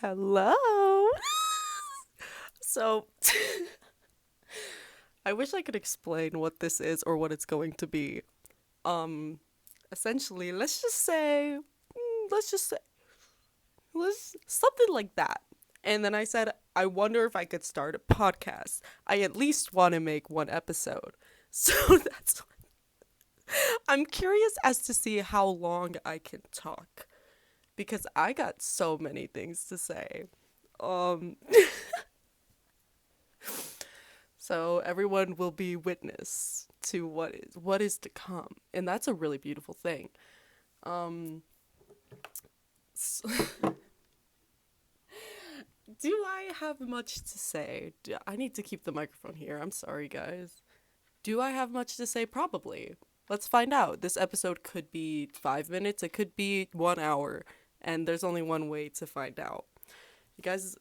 Hello. So, I wish I could explain what this is or what it's going to be. Um, Essentially, let's just say, let's something like that. And then I said, I wonder if I could start a podcast. I at least want to make one episode. So that's I'm curious as to see how long I can talk because I got so many things to say. Um So everyone will be witness to what is to come, and that's a really beautiful thing. Um, s do I have much to say? I need to keep the microphone here. I'm sorry, guys. Do I have much to say? Probably. Let's find out. This episode could be 5 minutes. It could be 1 hour, and there's only one way to find out. You guys,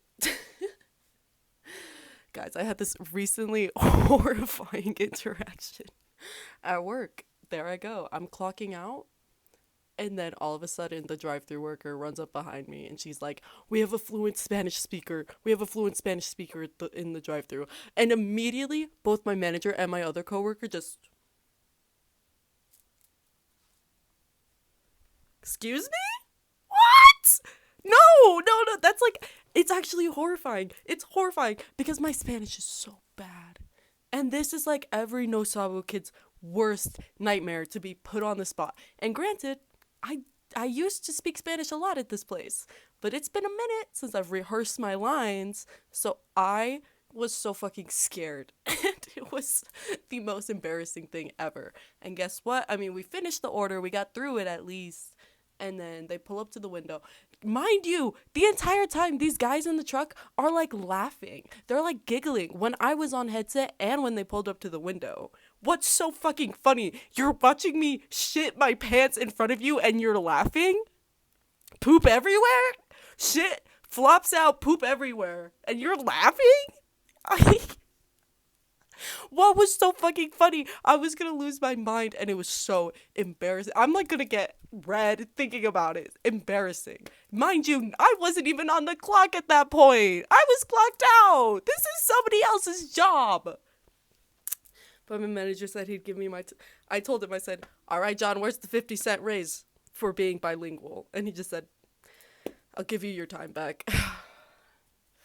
guys, I had this recently horrifying interaction at work. There I go. I'm clocking out. And then all of a sudden, the drive through worker runs up behind me and she's like, "We have a fluent Spanish speaker. We have a fluent Spanish speaker in the drive through." And immediately, both my manager and my other coworker just, "Excuse me? What?" No. That's like, it's actually horrifying. It's horrifying because my Spanish is so bad. And this is like every no sabo kid's worst nightmare to be put on the spot. And granted, I I used to speak Spanish a lot at this place, but it's been a minute since I've rehearsed my lines, so I was so fucking scared. And it was the most embarrassing thing ever. And guess what? I mean, we finished the order, we got through it at least. And then they pull up to the window. Mind you, the entire time these guys in the truck are like laughing. They're like giggling when I was on headset and when they pulled up to the window. What's so fucking funny? You're watching me shit my pants in front of you and you're laughing? Poop everywhere? Shit flops out, poop everywhere. And you're laughing? What was so fucking funny? I was gonna lose my mind and it was so embarrassing. I'm like gonna get red thinking about it. Embarrassing. Mind you, I wasn't even on the clock at that point. I was clocked out. This is somebody else's job. But my manager said he'd give me I told him, I said, "All right, John, where's the 50-cent raise for being bilingual?" And he just said, "I'll give you your time back."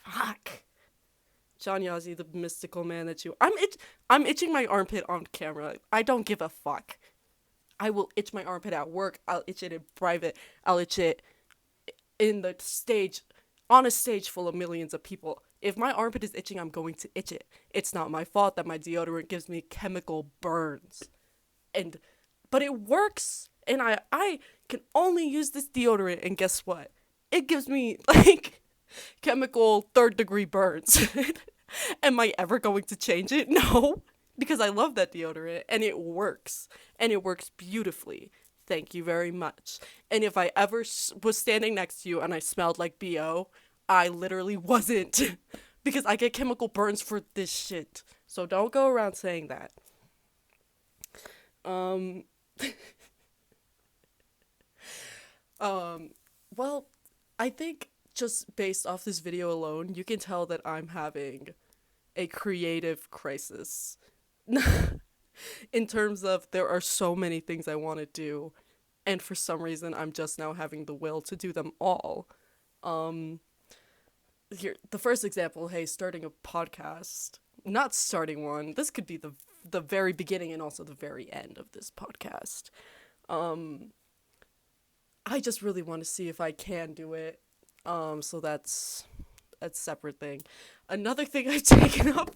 Fuck. John Yazzie, the mystical man that you. I'm itching my armpit on camera. I don't give a fuck. I will itch my armpit at work. I'll itch it in private. I'll itch it in the stage, on a stage full of millions of people. If my armpit is itching, I'm going to itch it. It's not my fault that my deodorant gives me chemical burns. And but it works. And I can only use this deodorant, and guess what? It gives me like chemical third-degree burns. Am I ever going to change it? No, because I love that deodorant and it works. And it works beautifully. Thank you very much. And if I ever was standing next to you and I smelled like BO, I literally wasn't. Because I get chemical burns for this shit. So don't go around saying that. Um, well, I think just based off this video alone, you can tell that I'm having a creative crisis. In terms of there are so many things I want to do, and for some reason I'm just now having the will to do them all. Um Here, the first example, hey, starting a podcast. Not starting one. This could be the very beginning and also the very end of this podcast. Um I just really want to see if I can do it. So that's a separate thing. Another thing I've taken up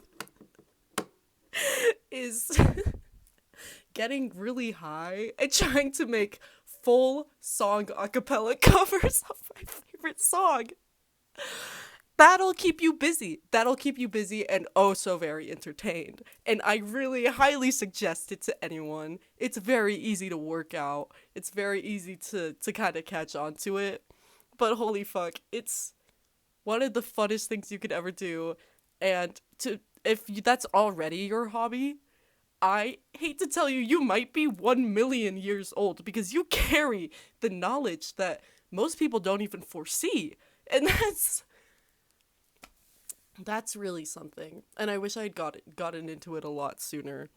is getting really high and trying to make full song a cappella covers of my favorite song. That'll keep you busy. That'll keep you busy and oh so very entertained. And I really highly suggest it to anyone. It's very easy to work out. It's very easy to kind of catch on to it. But holy fuck, it's one of the funnest things you could ever do. And that's already your hobby, I hate to tell you, you might be 1 million years old because you carry the knowledge that most people don't even foresee. And that's really something. And I wish I'd gotten into it a lot sooner.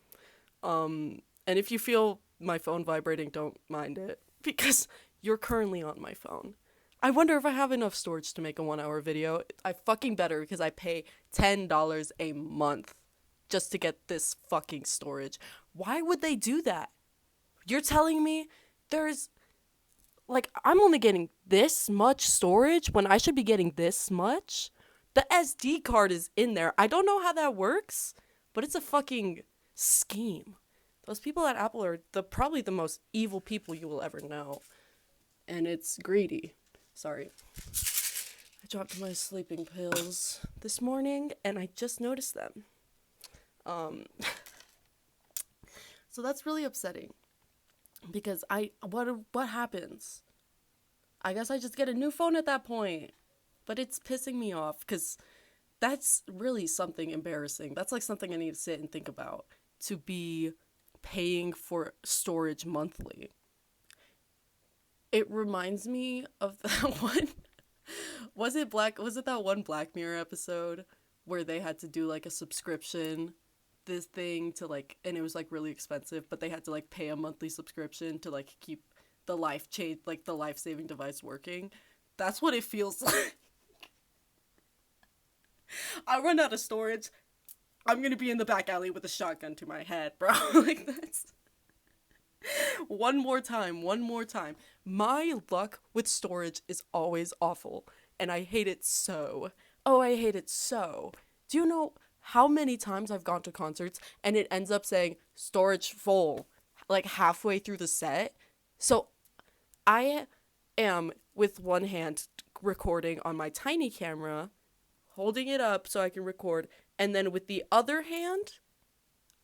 And if you feel my phone vibrating, don't mind it because you're currently on my phone. I wonder if I have enough storage to make a 1 hour video. I fucking better because I pay $10 a month just to get this fucking storage. Why would they do that? You're telling me there's like I'm only getting this much storage when I should be getting this much? The SD card is in there. I don't know how that works, but it's a fucking scheme. Those people at Apple are probably the most evil people you will ever know. And it's greedy. Sorry. I dropped my sleeping pills this morning and I just noticed them. So that's really upsetting. Because what happens? I guess I just get a new phone at that point. But it's pissing me off because that's really something embarrassing. That's like something I need to sit and think about. To be paying for storage monthly. It reminds me of that one. Was it that one Black Mirror episode where they had to do like a subscription, this thing to like, and it was like really expensive, but they had to like pay a monthly subscription to like keep the life-saving device working. That's what it feels like. I run out of storage. I'm gonna be in the back alley with a shotgun to my head, bro. Like that's one more time. My luck with storage is always awful, and I hate it so. Oh, I hate it so. Do you know how many times I've gone to concerts and it ends up saying storage full, like halfway through the set? So I am with one hand recording on my tiny camera, holding it up so I can record, and then with the other hand,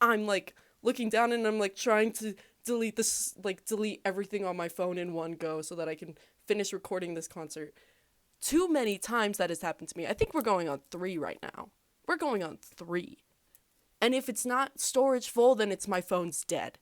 I'm like looking down and I'm like trying to delete everything on my phone in one go so that I can finish recording this concert. Too many times that has happened to me. I think we're going on 3 right now. We're going on 3. And if it's not storage full, then it's my phone's dead.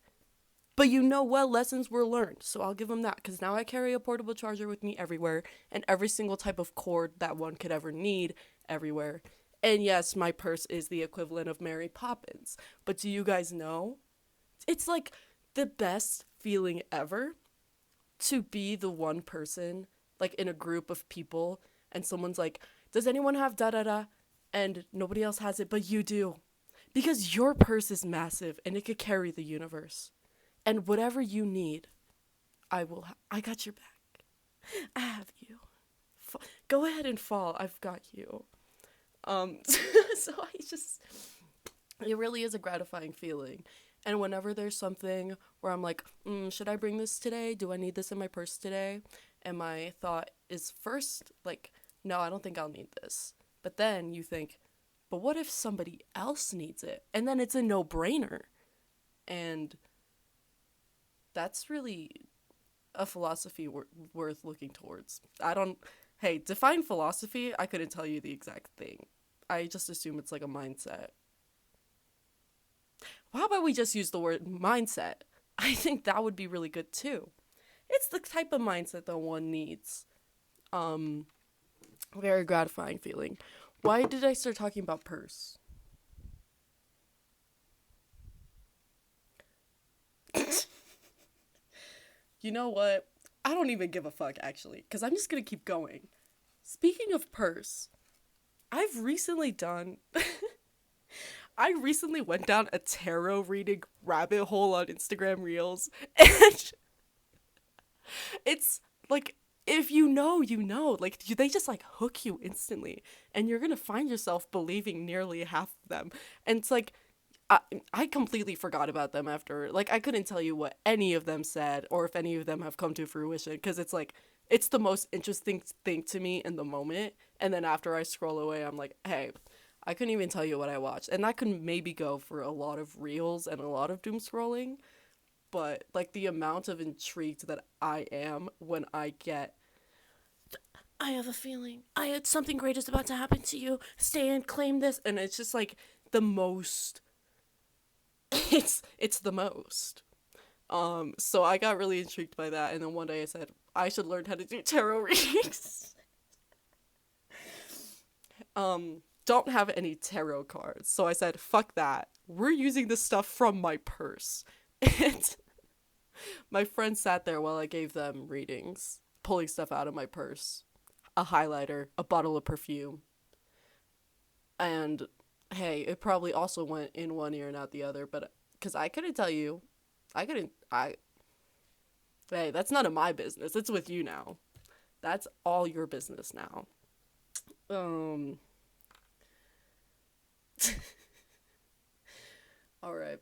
But you know what? Lessons were learned. So I'll give them that. Because now I carry a portable charger with me everywhere. And every single type of cord that one could ever need everywhere. And yes, my purse is the equivalent of Mary Poppins. But do you guys know? It's like the best feeling ever to be the one person, like in a group of people. And someone's like, does anyone have da-da-da? And nobody else has it, but you do. Because your purse is massive and it could carry the universe. And whatever you need, I got your back. I have you. Go ahead and fall. I've got you. So it really is a gratifying feeling. And whenever there's something where I'm like, should I bring this today? Do I need this in my purse today? And my thought is first, like, no, I don't think I'll need this. But then you think, but what if somebody else needs it? And then it's a no-brainer. And that's really a philosophy worth looking towards. Hey, define philosophy, I couldn't tell you the exact thing. I just assume it's like a mindset. How about we just use the word mindset? I think that would be really good too. It's the type of mindset that one needs. Very gratifying feeling. Why did I start talking about purse? You know what? I don't even give a fuck, actually, because I'm just going to keep going. Speaking of purse, I recently went down a tarot reading rabbit hole on Instagram Reels, and it's like, if you know, you know. Like, they just, like, hook you instantly, and you're gonna find yourself believing nearly half of them. And it's like, I completely forgot about them after. Like, I couldn't tell you what any of them said, or if any of them have come to fruition, because it's like, it's the most interesting thing to me in the moment, and then after I scroll away, I'm like, hey, I couldn't even tell you what I watched. And that could maybe go for a lot of reels and a lot of doom scrolling, but, like, the amount of intrigued that I am when I have a feeling, something great is about to happen to you, stay and claim this, and it's just, like, the most, it's the most. So I got really intrigued by that, and then one day I said, I should learn how to do tarot readings. don't have any tarot cards. So I said, fuck that. We're using this stuff from my purse. And my friend sat there while I gave them readings, pulling stuff out of my purse. A highlighter, a bottle of perfume. And hey, it probably also went in one ear and out the other, but because I couldn't tell you, hey, that's none of my business. It's with you now. That's all your business now. Um, all right.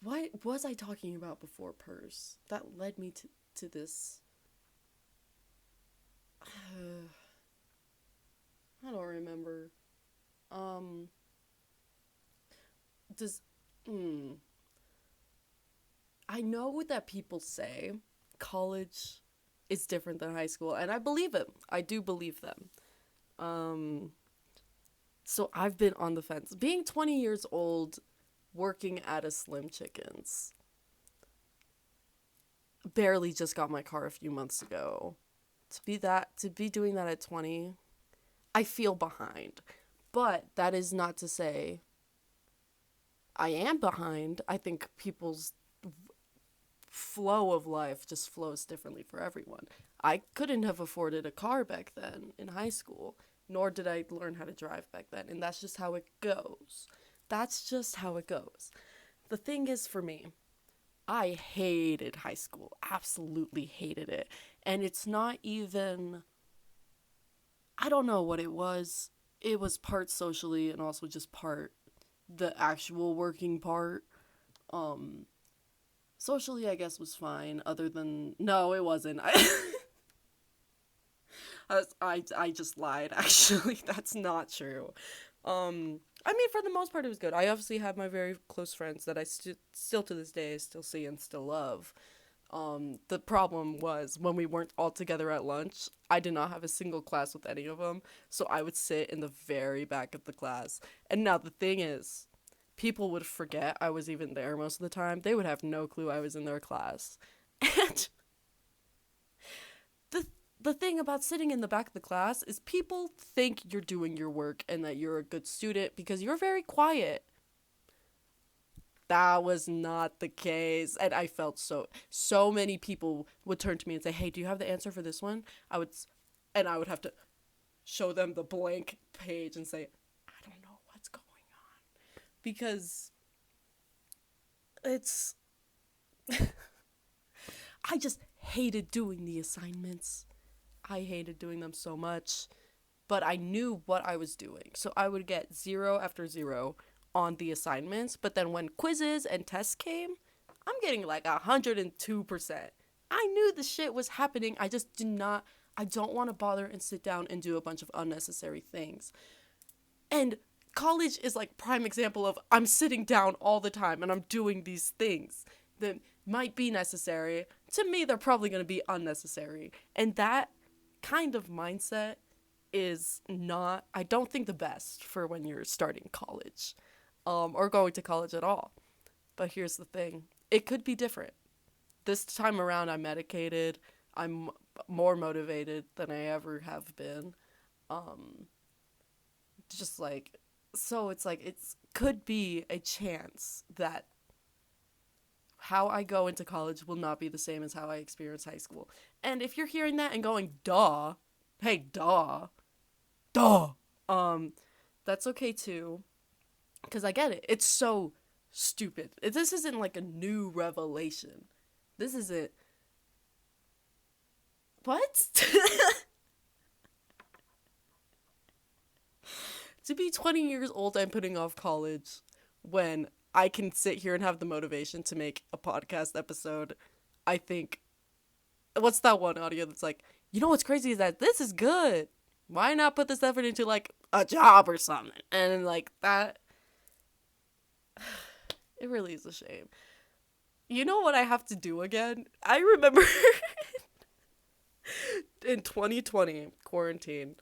What was I talking about before purse? That led me to this. I don't remember. Um, does, I know that people say college is different than high school, and I believe it. I do believe them. Um, so I've been on the fence. Being 20 years old, working at a Slim Chickens, barely just got my car a few months ago. To be doing that at 20, I feel behind. But that is not to say I am behind. I think people's flow of life just flows differently for everyone. I couldn't have afforded a car back then in high school, nor did I learn how to drive back then, and that's just how it goes. That's just how it goes. The thing is, for me, I hated high school, absolutely hated it. And it's not even, I don't know what it was. It was part socially and also just part the actual working part. Um, Socially, I guess, was fine, other than, no, it wasn't. I just lied, actually. That's not true. I mean, for the most part, it was good. I obviously had my very close friends that I still to this day still see and still love. The problem was when we weren't all together at lunch, I did not have a single class with any of them, so I would sit in the very back of the class. And now the thing is, people would forget I was even there most of the time. They would have no clue I was in their class. And the thing about sitting in the back of the class is people think you're doing your work and that you're a good student because you're very quiet. That was not the case. And I felt so many people would turn to me and say, "Hey, do you have the answer for this one?" I would have to show them the blank page and say, "I don't know what's going on." Because it's I just hated doing the assignments. I hated doing them so much, but I knew what I was doing. So I would get 0 after 0 on the assignments, but then when quizzes and tests came, I'm getting like 102%. I knew the shit was happening. I don't want to bother and sit down and do a bunch of unnecessary things. And college is like prime example of I'm sitting down all the time and I'm doing these things that might be necessary. To me, they're probably going to be unnecessary. And that kind of mindset is not, I don't think, the best for when you're starting college, or going to college at all. But here's the thing. It could be different. This time around, I'm medicated. I'm more motivated than I ever have been. Just like, so it's like, it's could be a chance that how I go into college will not be the same as how I experience high school. And if you're hearing that and going, duh, hey, duh, that's okay too. Because I get it. It's so stupid. This isn't like a new revelation. This isn't. What? To be 20 years old and putting off college when I can sit here and have the motivation to make a podcast episode, I think, what's that one audio that's like, you know what's crazy is that this is good. Why not put this effort into like a job or something? And like that, it really is a shame. You know what I have to do again? I remember in 2020 quarantine,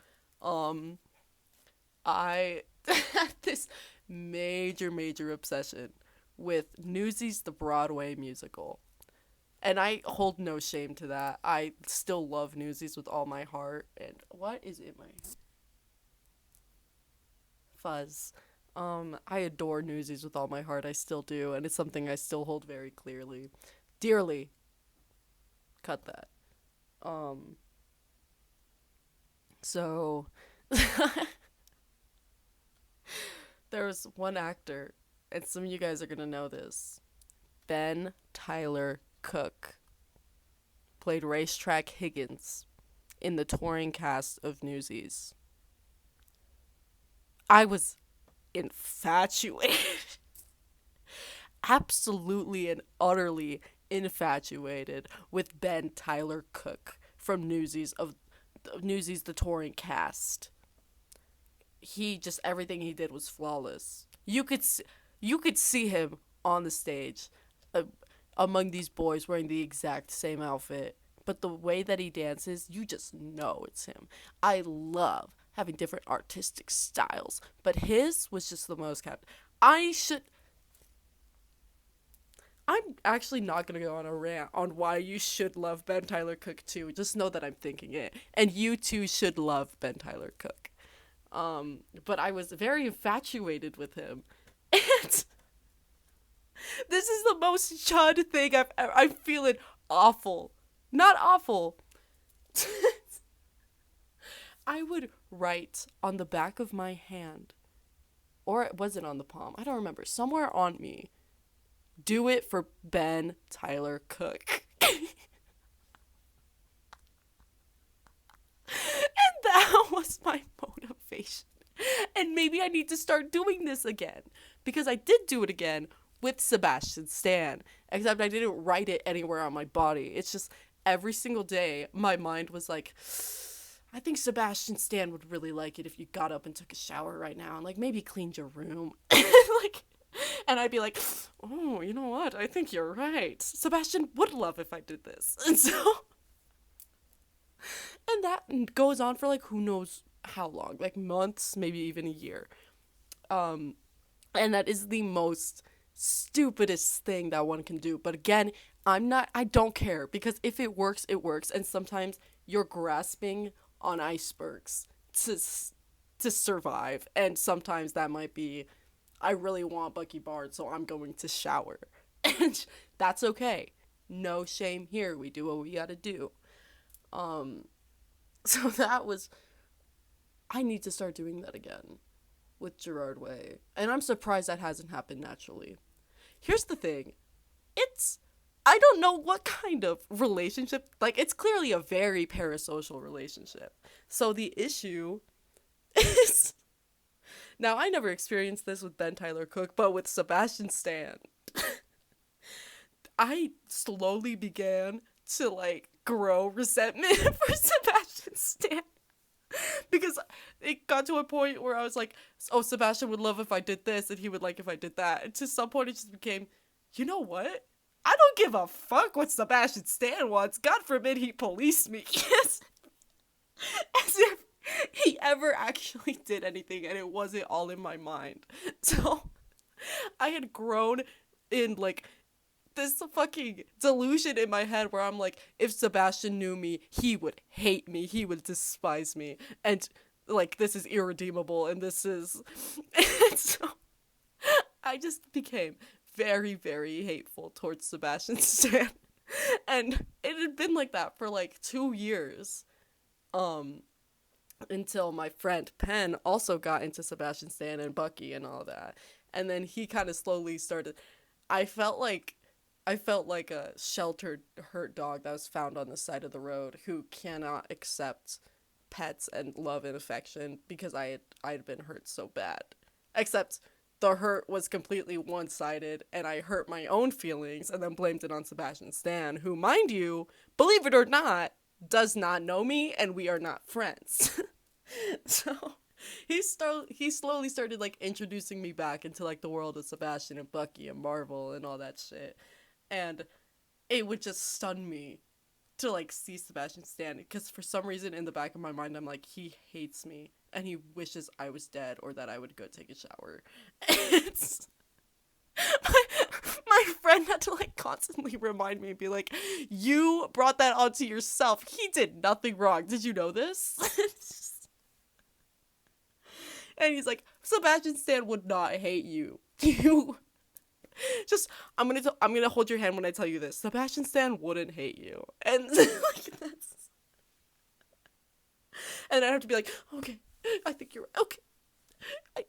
I had this major obsession with Newsies the Broadway musical. And I hold no shame to that. I still love Newsies with all my heart. And what is in my Fuzz. I adore Newsies with all my heart. I still do, and it's something I still hold very clearly, dearly. Cut that. Um. So, there was one actor, and some of you guys are gonna know this. Ben Tyler Cook played Racetrack Higgins in the touring cast of Newsies. I was infatuated. Absolutely and utterly infatuated with Ben Tyler Cook from Newsies the touring cast. He just everything he did was flawless. You could see him on the stage uh, among these boys wearing the exact same outfit, but the way that he dances, you just know it's him. I love having different artistic styles, but his was just the most kept. I'm actually not going to go on a rant on why you should love Ben Tyler Cook too. Just know that I'm thinking it. And you too should love Ben Tyler Cook. But I was very infatuated with him. And this is the most chud thing I'm feeling awful. Not awful. I would write on the back of my hand, or was it on the palm? I don't remember. Somewhere on me. Do it for Ben Tyler Cook. And that was my motivation. And maybe I need to start doing this again. Because I did do it again with Sebastian Stan. Except I didn't write it anywhere on my body. It's just every single day my mind was like, I think Sebastian Stan would really like it if you got up and took a shower right now. And like maybe cleaned your room. And I'd be like, oh, you know what? I think you're right. Sebastian would love if I did this. And that goes on for like who knows how long, like months, maybe even a year. And that is the most stupidest thing that one can do. But again, I don't care, because if it works, it works. And sometimes you're grasping on icebergs to survive. And sometimes that might be, I really want Bucky Barnes, so I'm going to shower. And that's okay. No shame here. We do what we gotta do. So that was, I need to start doing that again with Gerard Way. And I'm surprised that hasn't happened naturally. Here's the thing. I don't know what kind of relationship, like, it's clearly a very parasocial relationship. So the issue is, now, I never experienced this with Ben Tyler Cook, but with Sebastian Stan, I slowly began to, like, grow resentment for Sebastian Stan. Because it got to a point where I was like, oh, Sebastian would love if I did this, and he would like if I did that. And to some point, it just became, you know what? I don't give a fuck what Sebastian Stan wants. God forbid he policed me. Yes. As if he ever actually did anything, and it wasn't all in my mind. So I had grown in like this fucking delusion in my head where I'm like, if Sebastian knew me, he would hate me, he would despise me, and like this is irredeemable, and this is and so I just became very, very hateful towards Sebastian Stan. And it had been like that for like 2 years. Until my friend Penn also got into Sebastian Stan and Bucky and all that. And then he kind of slowly started. I felt like a sheltered hurt dog that was found on the side of the road who cannot accept pets and love and affection because I had been hurt so bad. Except the hurt was completely one-sided, and I hurt my own feelings and then blamed it on Sebastian Stan, who, mind you, believe it or not, does not know me, and we are not friends. So he slowly started like introducing me back into like the world of Sebastian and Bucky and Marvel and all that shit, and it would just stun me to like see Sebastian Stan, because for some reason in the back of my mind I'm like, he hates me and he wishes I was dead or that I would go take a shower. It's my friend had to like constantly remind me and be like, you brought that onto yourself. He did nothing wrong. Did you know this? And he's like, Sebastian Stan would not hate you. You just, I'm gonna hold your hand when I tell you this. Sebastian Stan wouldn't hate you. And like, and I have to be like, okay, I think you're right. Okay. I,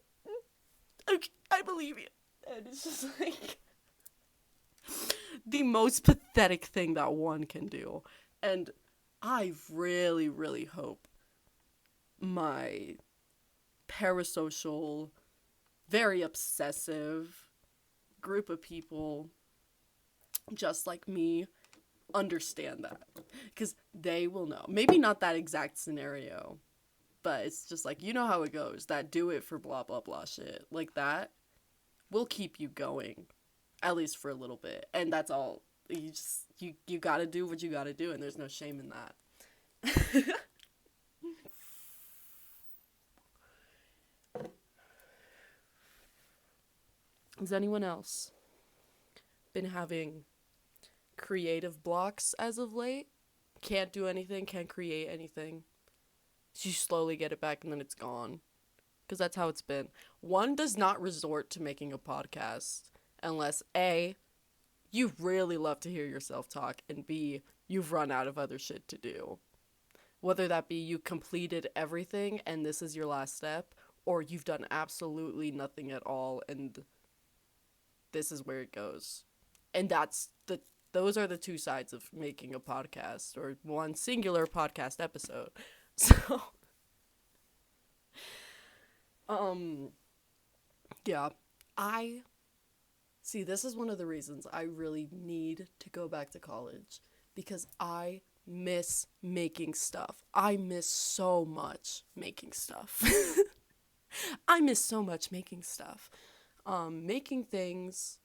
okay, I believe you. And it's just like the most pathetic thing that one can do. And I really, really hope my parasocial, very obsessive group of people just like me understand that. Because they will know. Maybe not that exact scenario, but it's just like, you know how it goes. That do it for blah, blah, blah shit. Like that will keep you going. At least for a little bit. And that's all. You gotta do what you gotta do, and there's no shame in that. Has anyone else been having creative blocks as of late? Can't do anything, can't create anything. You slowly get it back and then it's gone. Because that's how it's been. One does not resort to making a podcast unless A, you really love to hear yourself talk, and B, you've run out of other shit to do. Whether that be you completed everything and this is your last step, or you've done absolutely nothing at all and this is where it goes. And those are the two sides of making a podcast, or one singular podcast episode. So, yeah, see, this is one of the reasons I really need to go back to college, because I miss making stuff. I miss so much making stuff. I miss so much making stuff. Making things,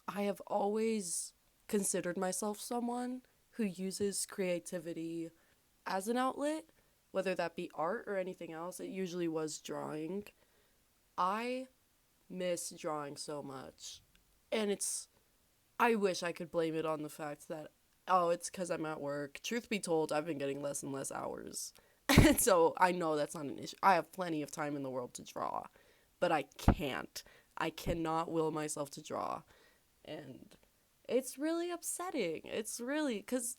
I have always considered myself someone who uses creativity as an outlet, whether that be art or anything else. It usually was drawing. I miss drawing so much. And I wish I could blame it on the fact that, oh, it's because I'm at work. Truth be told, I've been getting less and less hours. And so I know that's not an issue. I have plenty of time in the world to draw. But I can't. I cannot will myself to draw. And it's really upsetting. It's really, because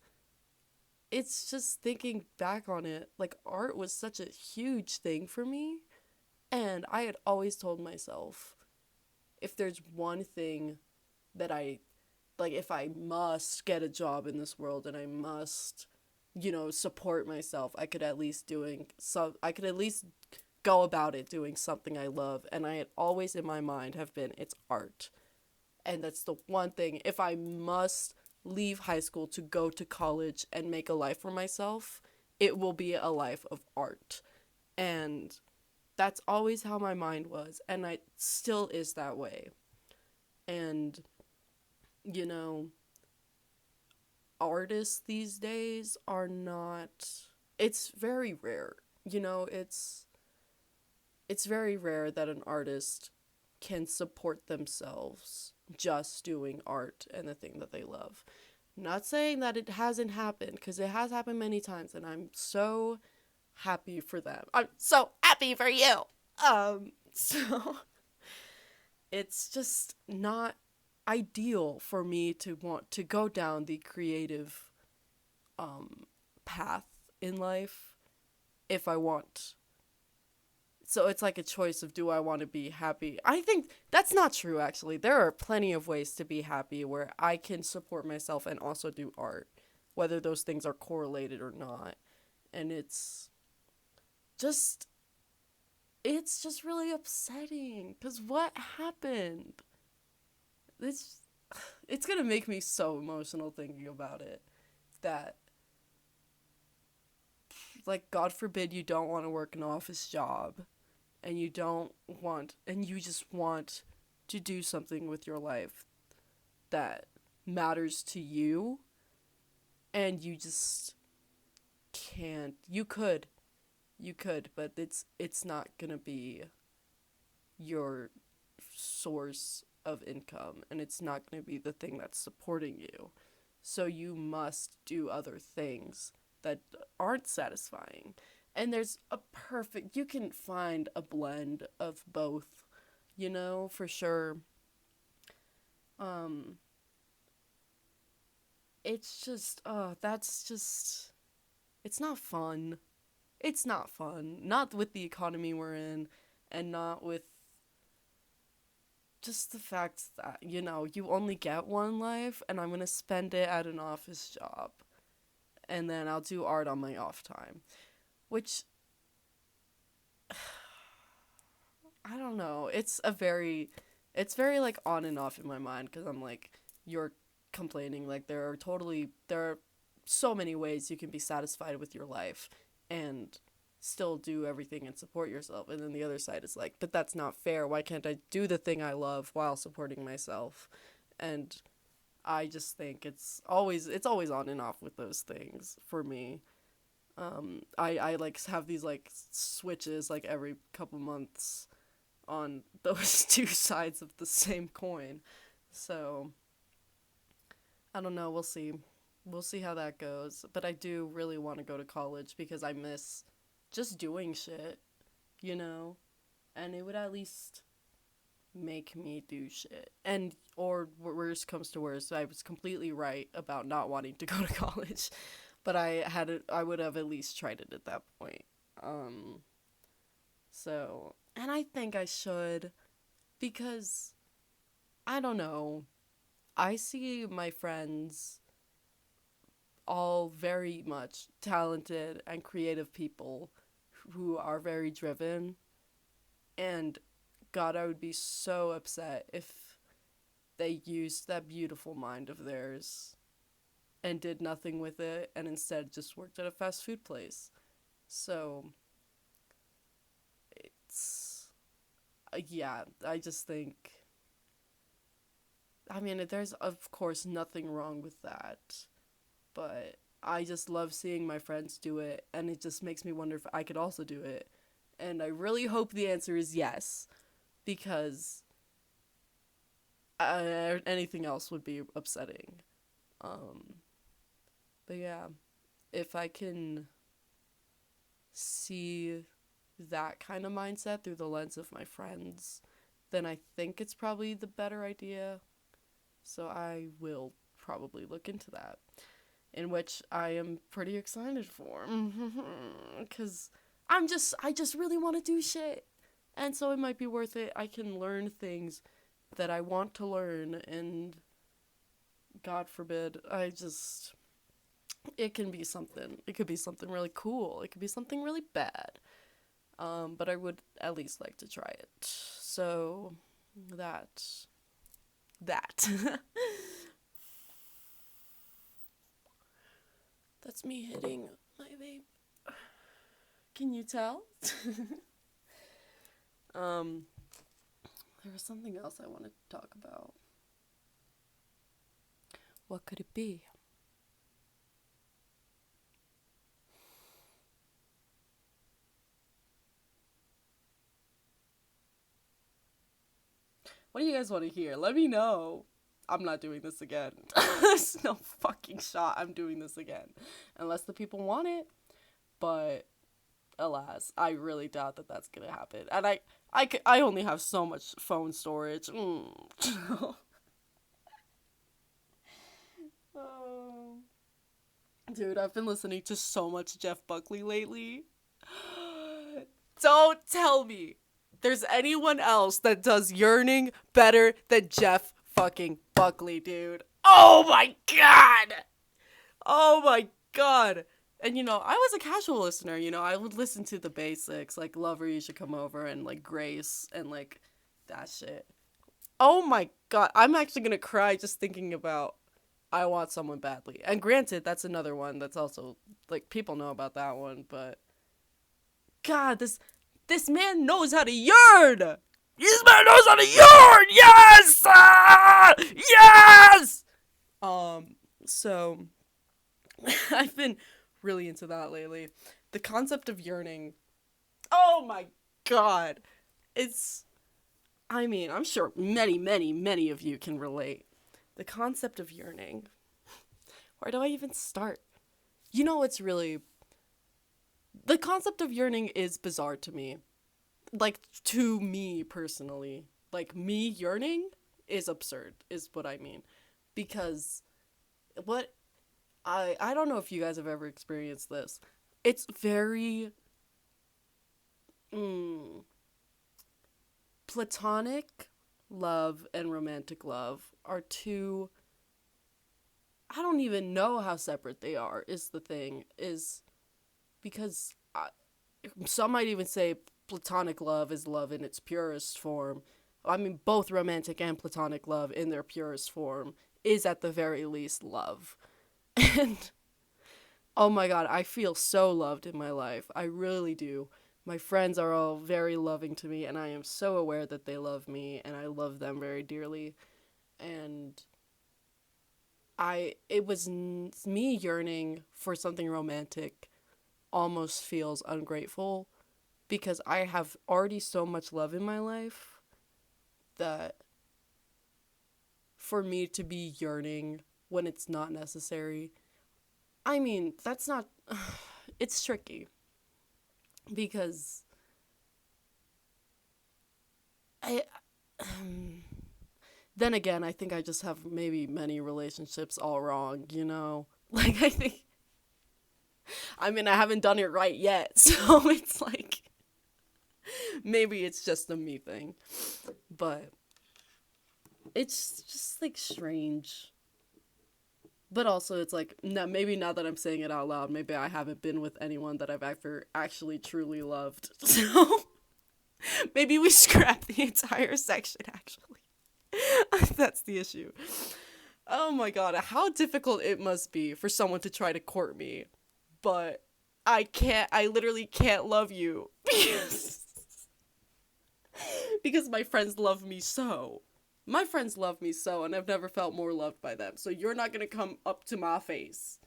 it's just thinking back on it, like art was such a huge thing for me. And I had always told myself, if there's one thing that if I must get a job in this world and I must, support myself, I could at least go about it doing something I love. And I had always in my mind have been, it's art. And that's the one thing, if I must leave high school to go to college and make a life for myself, it will be a life of art. And that's always how my mind was, and it still is that way. And, artists these days are not, it's very rare. It's very rare that an artist can support themselves just doing art and the thing that they love. Not saying that it hasn't happened, because it has happened many times, and I'm so happy for them. I'm so happy for you. So it's just not ideal for me to want to go down the creative path in life if I want. So it's like a choice of, do I want to be happy? I think that's not true, actually. There are plenty of ways to be happy where I can support myself and also do art, whether those things are correlated or not. And it's just really upsetting, because what happened? It's gonna make me so emotional thinking about it, that, like, God forbid you don't want to work an office job, and you just want to do something with your life that matters to you, and you just can't. You could, but it's not gonna be your source of income, and it's not gonna be the thing that's supporting you. So you must do other things that aren't satisfying. And there's a perfect, you can find a blend of both, for sure. Um, it's just, that's just, it's not fun. It's not fun. Not with the economy we're in, and not with just the fact that, you only get one life, and I'm gonna spend it at an office job. And then I'll do art on my off time. Which, I don't know. It's very like on and off in my mind because I'm like, you're complaining. Like there are so many ways you can be satisfied with your life and still do everything and support yourself. And then the other side is like, but that's not fair. Why can't I do the thing I love while supporting myself? And I just think it's always on and off with those things for me. I like have these like switches like every couple months on those two sides of the same coin. So I don't know, we'll see. We'll see how that goes. But I do really want to go to college because I miss just doing shit, you know? And it would at least make me do shit. And or worst comes to worst, I was completely right about not wanting to go to college. But I would have at least tried it at that point. So, and I think I should because I don't know. I see my friends all very much talented and creative people who are very driven, and God, I would be so upset if they used that beautiful mind of theirs and did nothing with it and instead just worked at a fast food place. So it's yeah, I just think, I mean, there's of course nothing wrong with that, but I just love seeing my friends do it, and it just makes me wonder if I could also do it. And I really hope the answer is yes, because anything else would be upsetting. Um, but yeah, if I can see that kind of mindset through the lens of my friends, then I think it's probably the better idea. So I will probably look into that, in which I am pretty excited for, because I just really want to do shit, and so it might be worth it. I can learn things that I want to learn, and God forbid, it can be something. It could be something really cool. It could be something really bad. But I would at least like to try it. So that that's me hitting my vape. Can you tell? There was something else I wanted to talk about. What could it be? What do you guys want to hear? Let me know. I'm not doing this again. There's no fucking shot I'm doing this again. Unless the people want it. But, alas, I really doubt that that's gonna happen. And I only have so much phone storage. Oh. Dude, I've been listening to so much Jeff Buckley lately. Don't tell me there's anyone else that does Yearning better than Jeff fucking Buckley, dude. Oh my god! Oh my god! And I was a casual listener, I would listen to the basics, like Lover You Should Come Over and like Grace and like that shit. Oh my god, I'm actually gonna cry just thinking about I Want Someone Badly. And granted, that's another one that's also, like, people know about that one, but God, this man knows how to yearn! This man knows how to yearn! Yes! Ah! Yes! So, I've been really into that lately. The concept of yearning, oh my god! I'm sure many, many, many of you can relate. The concept of yearning. Where do I even start? It's really The concept of yearning is bizarre to me. Like, to me personally. Like, me yearning is absurd, is what I mean. Because what I don't know if you guys have ever experienced this. It's very platonic love and romantic love are two. I don't even know how separate they are, is the thing. Is because some might even say platonic love is love in its purest form. I mean, both romantic and platonic love in their purest form is at the very least love. And oh my god, I feel so loved in my life. I really do. My friends are all very loving to me, and I am so aware that they love me, and I love them very dearly. And it was me yearning for something romantic almost feels ungrateful because I have already so much love in my life that for me to be yearning when it's not necessary, I mean, that's not, it's tricky because I, then again, I think I just have maybe many relationships all wrong, you know? Like, I mean, I haven't done it right yet, so it's like, maybe it's just a me thing. But it's just, like, strange. But also, it's like, no, maybe now that I'm saying it out loud, maybe I haven't been with anyone that I've ever actually truly loved. So, maybe we scrap the entire section, actually. That's the issue. Oh my god, how difficult it must be for someone to try to court me. But I literally can't love you. Because my friends love me so. My friends love me so, and I've never felt more loved by them. So you're not gonna come up to my face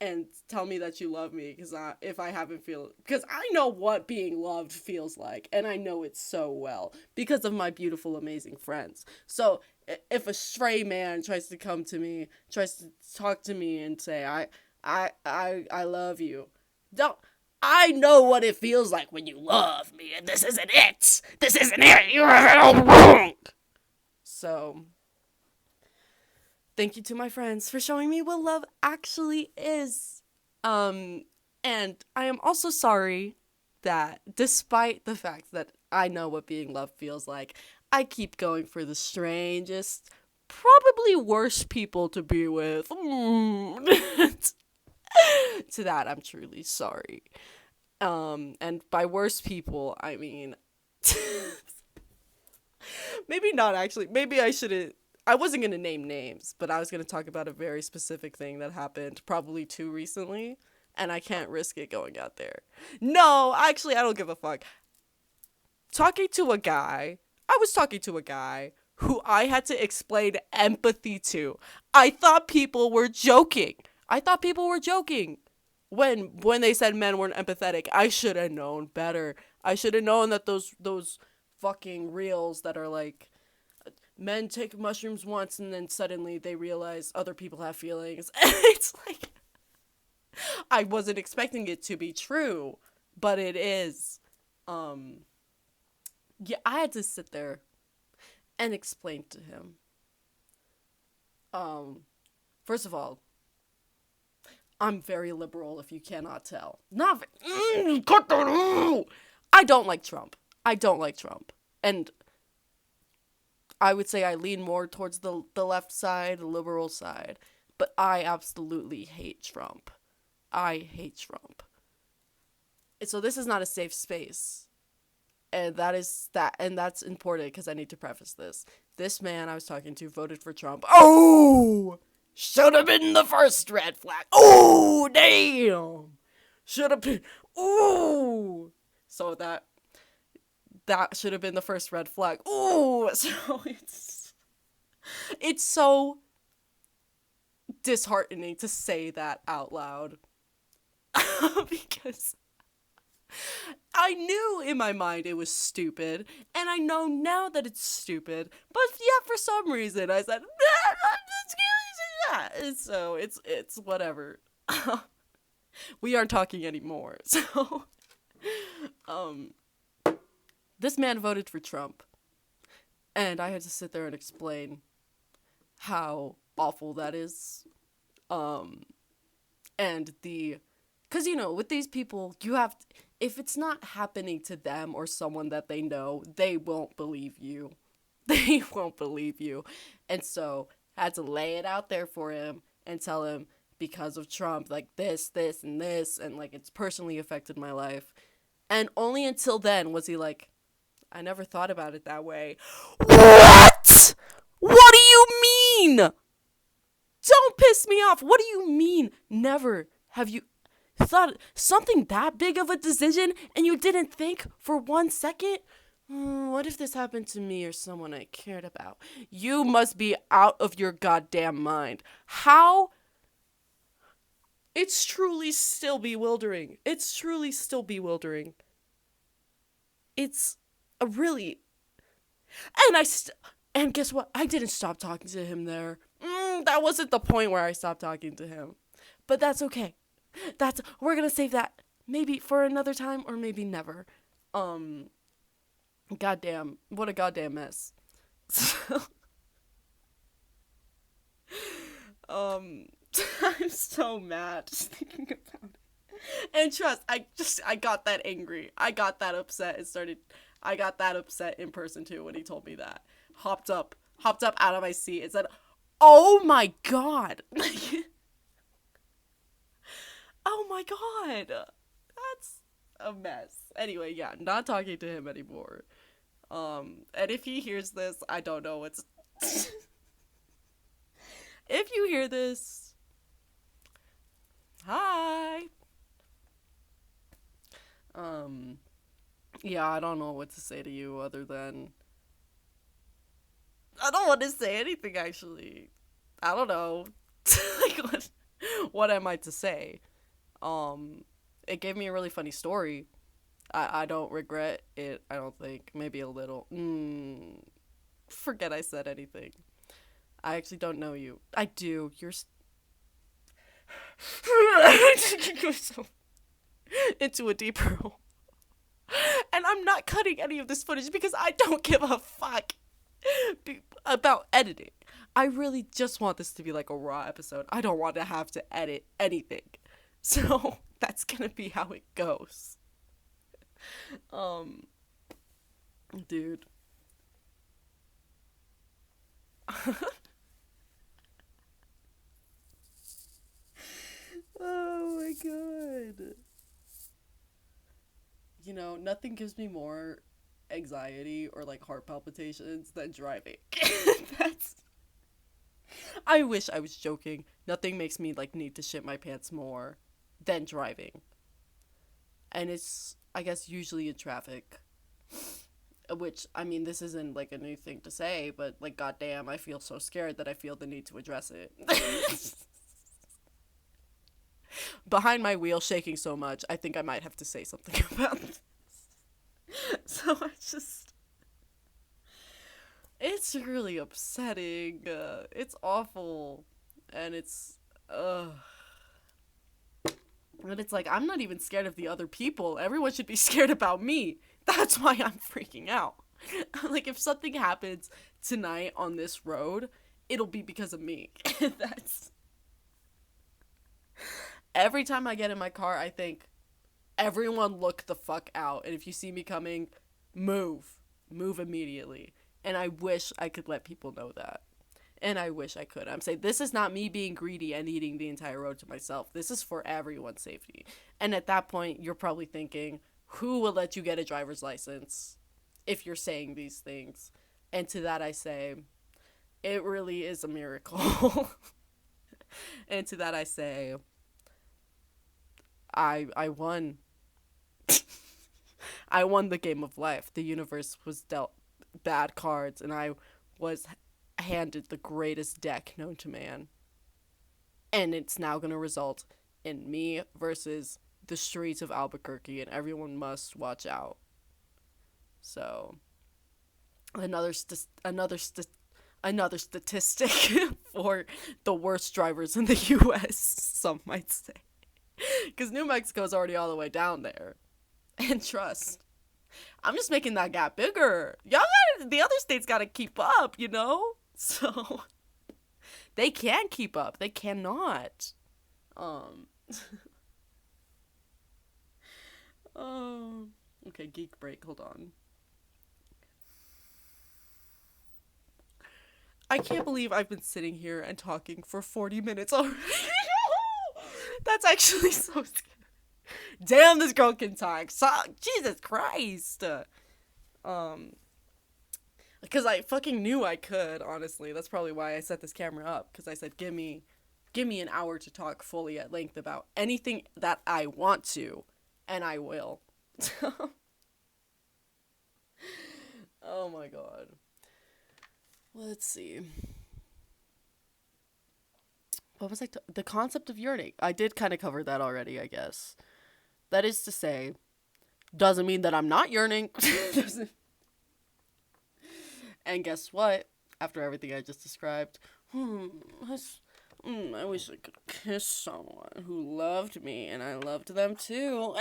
and tell me that you love me because I know what being loved feels like, and I know it so well because of my beautiful, amazing friends. So if a stray man tries to come to me, tries to talk to me and say I love you, don't. I know what it feels like when you love me, and this isn't it. This isn't it. You have it all wrong. So, thank you to my friends for showing me what love actually is. And I am also sorry that despite the fact that I know what being loved feels like, I keep going for the strangest, probably worst people to be with. To that, I'm truly sorry. And by worst people, I mean... maybe not actually. Maybe I shouldn't. I wasn't going to name names, but I was going to talk about a very specific thing that happened probably too recently, and I can't risk it going out there. No, actually, I don't give a fuck. I was talking to a guy who I had to explain empathy to. I thought people were joking. When they said men weren't empathetic. I should have known better. I should have known that those fucking reels that are like, men take mushrooms once and then suddenly they realize other people have feelings. It's like, I wasn't expecting it to be true, but it is. Yeah, I had to sit there and explain to him. First of all, I'm very liberal, if you cannot tell. Cut that out! I don't like Trump. And I would say I lean more towards the left side, the liberal side. But I absolutely hate Trump. I hate Trump. So this is not a safe space. And that's important because I need to preface this. This man I was talking to voted for Trump. Oh! Should have been the first red flag. Oh, damn! Should have been. Ooh! So that should have been the first red flag. Ooh! So it's so disheartening to say that out loud. Because I knew in my mind it was stupid, and I know now that it's stupid, but yeah, for some reason I said, nah, I'm just gonna say that. And so it's whatever. We aren't talking anymore. So, um, this man voted for Trump, and I had to sit there and explain how awful that is. Um, and because with these people, if it's not happening to them or someone that they know, they won't believe you. They won't believe you. And so I had to lay it out there for him and tell him because of Trump, like this, and this, and like it's personally affected my life. And only until then was he like, I never thought about it that way. What? What do you mean? Don't piss me off. What do you mean? Never have you thought something that big of a decision and you didn't think for 1 second? What if this happened to me or someone I cared about? You must be out of your goddamn mind. How? It's truly still bewildering. It's a really... And guess what? I didn't stop talking to him there. That wasn't the point where I stopped talking to him. But that's okay. We're gonna save that maybe for another time or maybe never. Goddamn, what a goddamn mess. I'm so mad just thinking about it. And trust, I got that angry. I got that upset. I got that upset in person too when he told me that. Hopped up out of my seat and said, "Oh my god." Oh my god. That's a mess. Anyway, yeah, not talking to him anymore. And if he hears this, I don't know what's... If you hear this, hi. Yeah, I don't know what to say to you other than... I don't want to say anything, actually. I don't know. Like, what am I to say? It gave me a really funny story. I don't regret it, I don't think. Maybe a little. Forget I said anything. I actually don't know you. I do. You're... so into a deeper hole. And I'm not cutting any of this footage because I don't give a fuck about editing. I really just want this to be like a raw episode. I don't want to have to edit anything. So that's gonna be how it goes. Dude. Oh my god. Nothing gives me more anxiety or like heart palpitations than driving. I wish I was joking. Nothing makes me like need to shit my pants more than driving. And it's, I guess, usually in traffic. Which, I mean, this isn't like a new thing to say, but like, goddamn, I feel so scared that I feel the need to address it. Behind my wheel shaking so much, I think I might have to say something about this. So it's really upsetting. It's awful. And it's, and it's like, I'm not even scared of the other people. Everyone should be scared about me. That's why I'm freaking out. Like, if something happens tonight on this road, it'll be because of me. That's... Every time I get in my car, I think, everyone look the fuck out. And if you see me coming, move. Move immediately. And I wish I could let people know that. And I wish I could. I'm saying, this is not me being greedy and eating the entire road to myself. This is for everyone's safety. And at that point, you're probably thinking, who will let you get a driver's license if you're saying these things? And to that I say, it really is a miracle. And to that I say, I won. I won the game of life. The universe was dealt bad cards, and I was handed the greatest deck known to man. And it's now going to result in me versus the streets of Albuquerque, and everyone must watch out. So, another statistic for the worst drivers in the U.S., some might say. Because New Mexico's already all the way down there. And trust, I'm just making that gap bigger. The other states gotta keep up, you know? So, they can keep up. They cannot. Okay, geek break, hold on. I can't believe I've been sitting here and talking for 40 minutes already. That's actually so scary. Damn, this girl can talk. Jesus Christ. Because I fucking knew I could, honestly. That's probably why I set this camera up. Because I said, give me an hour to talk fully at length about anything that I want to. And I will. Oh my god. Let's see. What was the concept of yearning? I did kind of cover that already, I guess. That is to say, doesn't mean that I'm not yearning. And guess what? After everything I just described, I wish I could kiss someone who loved me and I loved them too.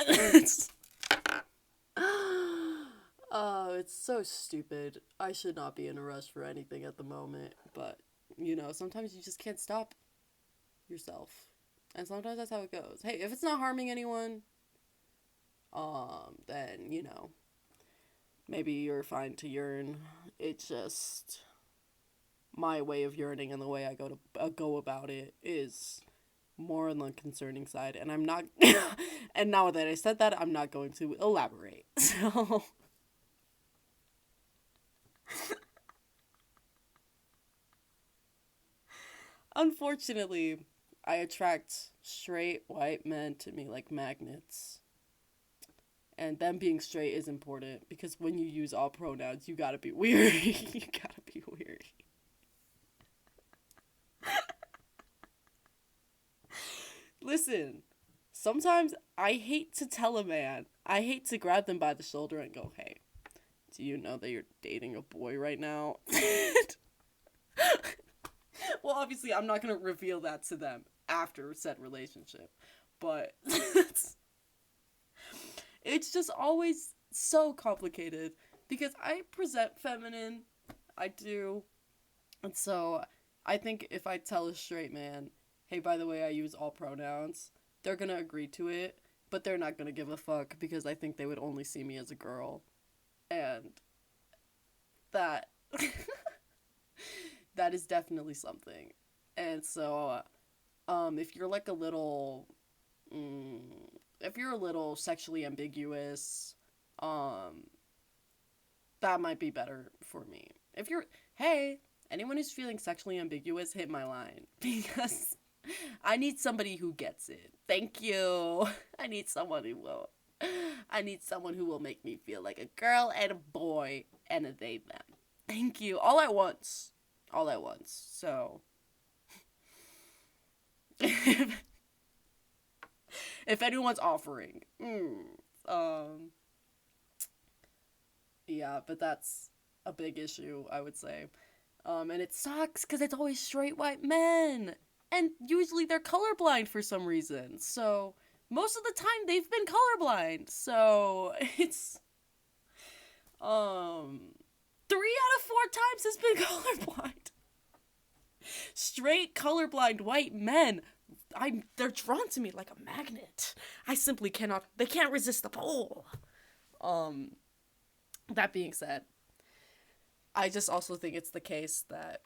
It's so stupid. I should not be in a rush for anything at the moment, but, sometimes you just can't stop yourself. And sometimes that's how it goes. Hey, if it's not harming anyone, then, maybe you're fine to yearn. It's just my way of yearning and the way I go about it is more on the concerning side, and I'm not and now that I said that, I'm not going to elaborate. So unfortunately, I attract straight white men to me like magnets. And them being straight is important because when you use all pronouns, you gotta be weird. You gotta be weird. Listen, sometimes I hate to tell a man, I hate to grab them by the shoulder and go, hey, do you know that you're dating a boy right now? Well, obviously, I'm not going to reveal that to them after said relationship, but it's just always so complicated because I present feminine, I do, and so I think if I tell a straight man, hey, by the way, I use all pronouns, they're going to agree to it, but they're not going to give a fuck because I think they would only see me as a girl, and that that is definitely something. And so if you're like a little sexually ambiguous, that might be better for me. Hey, anyone who's feeling sexually ambiguous, hit my line because I need somebody who gets it. Thank you. I need someone who will make me feel like a girl and a boy and a they them. Thank you. All at once. So if anyone's offering. Yeah, but that's a big issue, I would say. And it sucks because it's always straight white men. And usually they're colorblind for some reason. So most of the time they've been colorblind. So it's 3 out of 4 times has been colorblind. Straight colorblind white men. They're drawn to me like a magnet. I simply they can't resist the pull. That being said, I just also think it's the case that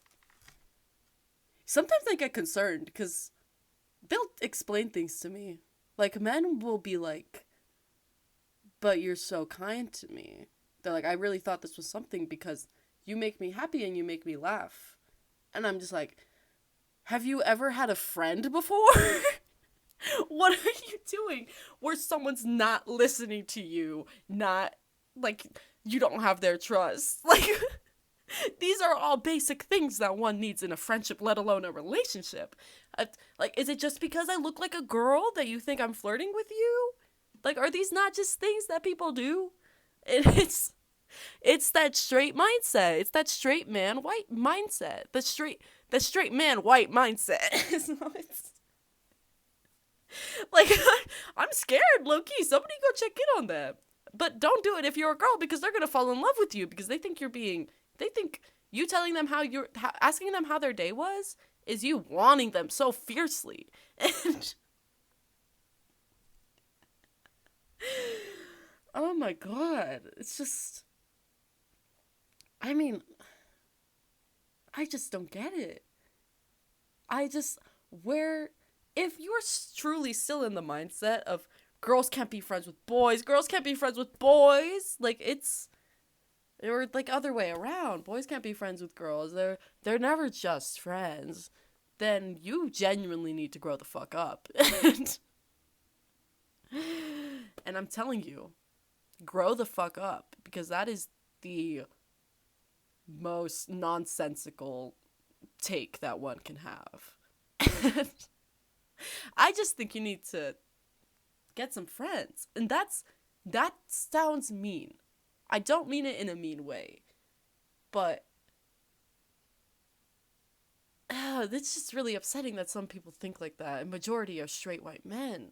sometimes I get concerned because they'll explain things to me. Like, men will be like, but you're so kind to me. They're like, I really thought this was something because you make me happy and you make me laugh. And I'm just like, have you ever had a friend before? What are you doing? Where someone's not listening to you, not, like, you don't have their trust. Like, these are all basic things that one needs in a friendship, let alone a relationship. Like, is it just because I look like a girl that you think I'm flirting with you? Like, are these not just things that people do? It's that straight mindset. It's that straight man white mindset. The straight man white mindset. Like, I'm scared, low-key. Somebody go check in on them. But don't do it if you're a girl, because they're gonna fall in love with you, because they think you telling them asking them how their day was is you wanting them so fiercely. And oh my god, it's just, I mean, I just don't get it. I just, where, if you're truly still in the mindset of girls can't be friends with boys, like it's, or like other way around, boys can't be friends with girls, they're never just friends, then you genuinely need to grow the fuck up. And I'm telling you, grow the fuck up, because that is the most nonsensical take that one can have. I just think you need to get some friends. And that sounds mean. I don't mean it in a mean way. But it's just really upsetting that some people think like that. A majority are straight white men.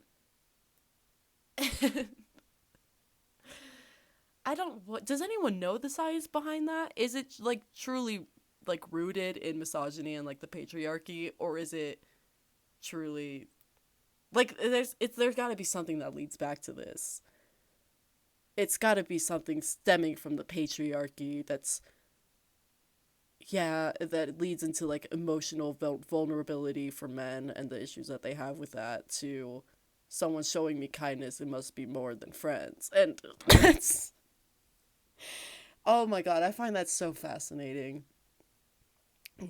Does anyone know the science behind that? Is it like truly like rooted in misogyny and like the patriarchy, or is it truly like there's got to be something that leads back to this. It's got to be something stemming from the patriarchy that leads into like emotional vulnerability for men and the issues that they have with that, to someone showing me kindness, it must be more than friends. And that's, oh my god, I find that so fascinating,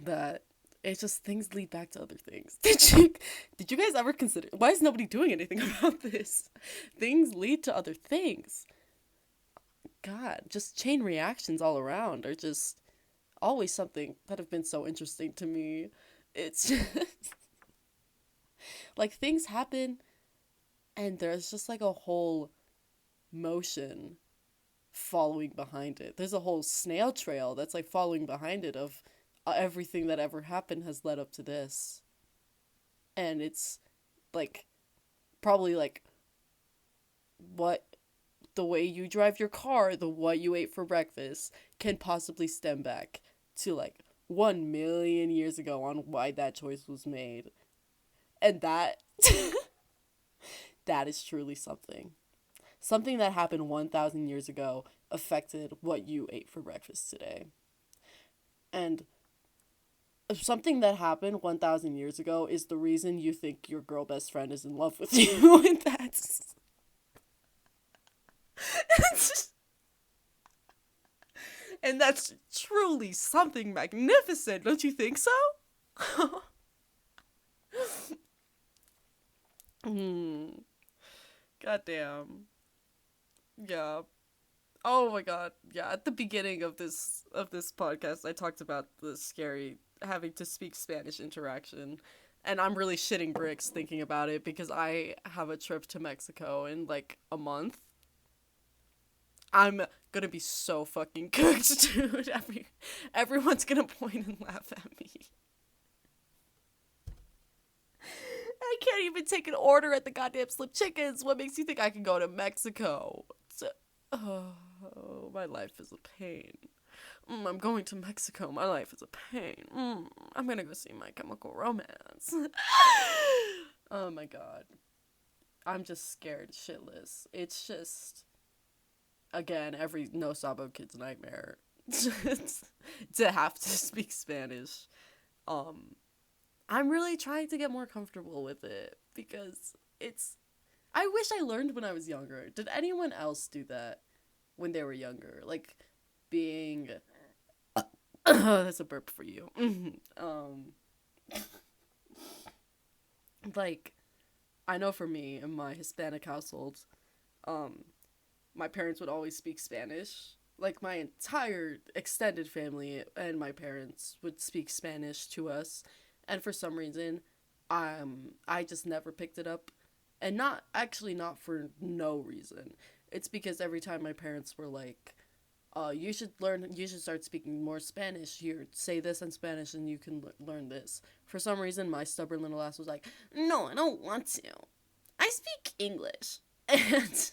that it's just things lead back to other things. Did you guys ever consider, why is nobody doing anything about this? Things lead to other things. God, just chain reactions all around are just always something that have been so interesting to me. It's just like things happen and there's just like a whole motion following behind it. There's a whole snail trail that's like following behind it of everything that ever happened has led up to this. And it's like probably like what the way you drive your car, the what you ate for breakfast can possibly stem back to like 1 million years ago on why that choice was made. And that that is truly something. Something that happened 1,000 years ago affected what you ate for breakfast today. And something that happened 1,000 years ago is the reason you think your girl best friend is in love with you. And that's... and that's truly something magnificent, don't you think so? Goddamn. Yeah. Oh my god. Yeah, at the beginning of this podcast, I talked about the scary having to speak Spanish interaction. And I'm really shitting bricks thinking about it because I have a trip to Mexico in like a month. I'm gonna be so fucking cooked, dude. Everyone's gonna point and laugh at me. I can't even take an order at the goddamn Slip Chickens. What makes you think I can go to Mexico? Oh, my life is a pain. I'm going to Mexico. My life is a pain. I'm gonna go see My Chemical Romance. Oh my god. I'm just scared shitless. It's just, again, every no Sabo kid's nightmare to have to speak Spanish. I'm really trying to get more comfortable with it because I wish I learned when I was younger. Did anyone else do that when they were younger? Like being that's a burp for you. Like I know for me in my Hispanic household, my parents would always speak Spanish. Like my entire extended family and my parents would speak Spanish to us. And for some reason, I just never picked it up. And not for no reason. It's because every time my parents were like, you should start speaking more Spanish. Here, say this in Spanish and you can learn this. For some reason, my stubborn little ass was like, no, I don't want to. I speak English, and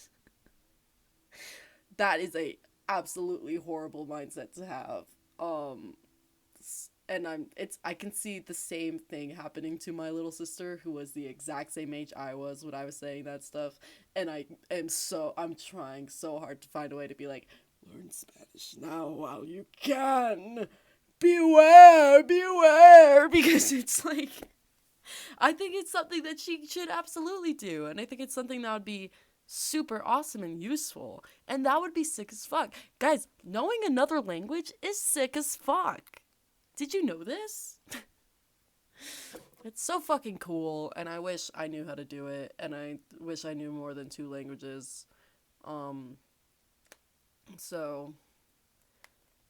that is a absolutely horrible mindset to have. And I can see the same thing happening to my little sister, who was the exact same age I was when I was saying that stuff, and I'm trying so hard to find a way to be like, learn Spanish now while you can. Beware, beware, because it's like, I think it's something that she should absolutely do, and I think it's something that would be super awesome and useful, and that would be sick as fuck. Guys, knowing another language is sick as fuck. Did you know this? It's so fucking cool, and I wish I knew how to do it, and I wish I knew more than 2 languages. So,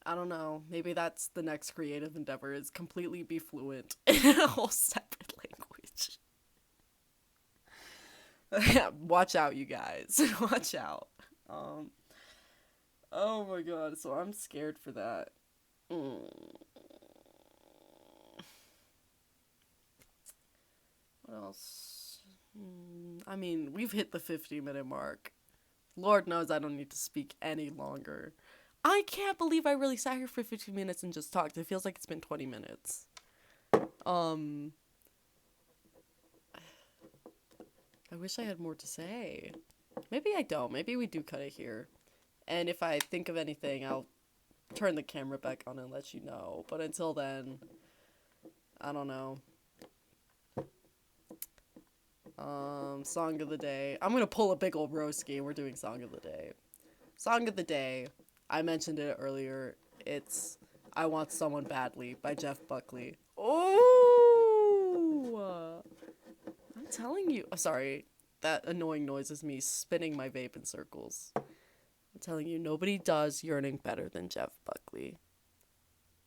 I don't know. Maybe that's the next creative endeavor, is completely be fluent in a whole separate language. Watch out, you guys. Watch out. Oh my god, so I'm scared for that. What else? I mean, we've hit the 50-minute mark. Lord knows I don't need to speak any longer. I can't believe I really sat here for 15 minutes and just talked. It feels like it's been 20 minutes. I wish I had more to say. Maybe I don't. Maybe we do cut it here. And if I think of anything, I'll turn the camera back on and let you know. But until then, I don't know. Song of the day. I'm gonna pull a big old broski and we're doing song of the day. Song of the day. I mentioned it earlier. It's I Want Someone Badly by Jeff Buckley. Oh! I'm telling you. Oh, sorry. That annoying noise is me spinning my vape in circles. I'm telling you, nobody does yearning better than Jeff Buckley.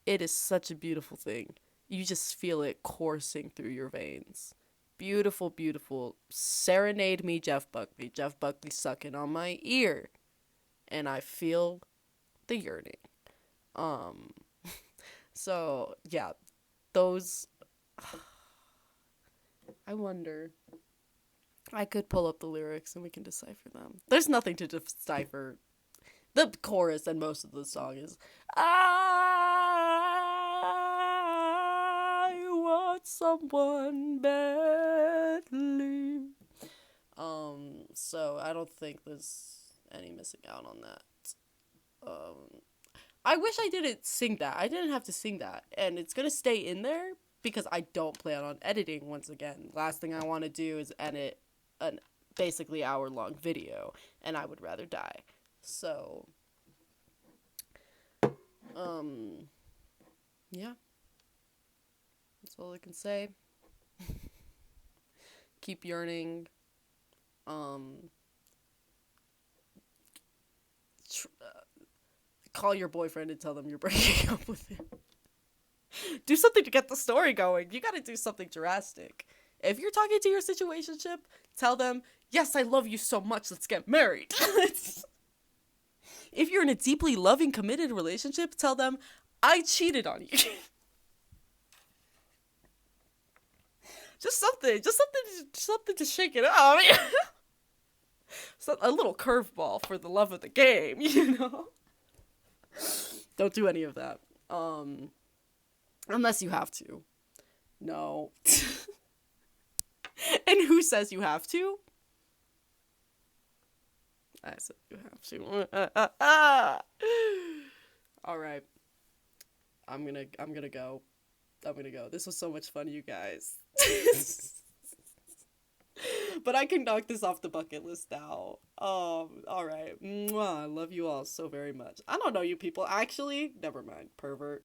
It is such a beautiful thing. You just feel it coursing through your veins. Beautiful, beautiful. Serenade me, Jeff Buckley. Jeff Buckley sucking on my ear. And I feel the yearning. So, yeah. Those... I wonder... I could pull up the lyrics and we can decipher them. There's nothing to decipher. The chorus and most of the song is I want someone badly. So I don't think there's any missing out on that. I wish I didn't sing that. I didn't have to sing that. And it's gonna stay in there because I don't plan on editing once again. Last thing I want to do is edit an basically hour-long video, and I would rather die. So, yeah. That's all I can say. Keep yearning. Call your boyfriend and tell them you're breaking up with him. Do something to get the story going. You gotta do something drastic. If you're talking to your situationship, tell them, yes, I love you so much, let's get married. If you're in a deeply loving, committed relationship, tell them, I cheated on you. Just something to shake it up. So, a little curveball for the love of the game, you know? Don't do any of that. Unless you have to. No. And who says you have to? I said you have to. All right. I'm gonna go. This was so much fun, you guys. But I can knock this off the bucket list now. All right. Mwah, I love you all so very much. I don't know you people. Actually, never mind. Pervert.